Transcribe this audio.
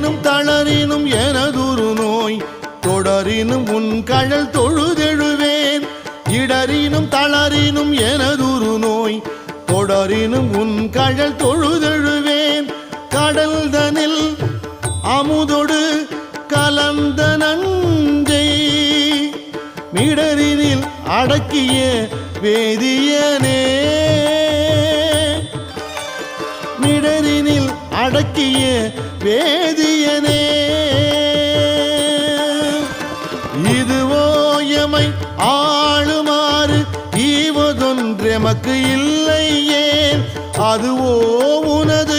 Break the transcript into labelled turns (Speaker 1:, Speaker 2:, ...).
Speaker 1: இடரினும் தளரினும் எனதுரு நோய் தொடரினும் உன் கழல் தொழுதெழுவேன் இடரினும் தளரினும் எனதுரு நோய் தொடரினும் உன் கழல் தொழுதெழுவேன் கடல் தனில் அமுதொடு கலந்த நஞ்சை மிடரினில் அடக்கிய வேதியனே மிடரினில் அடக்கிய வேதியனே இதுவோ எமை ஆளுமாறு ஈவதொன்றெமக்கு இல்லையே அதுவோ உனது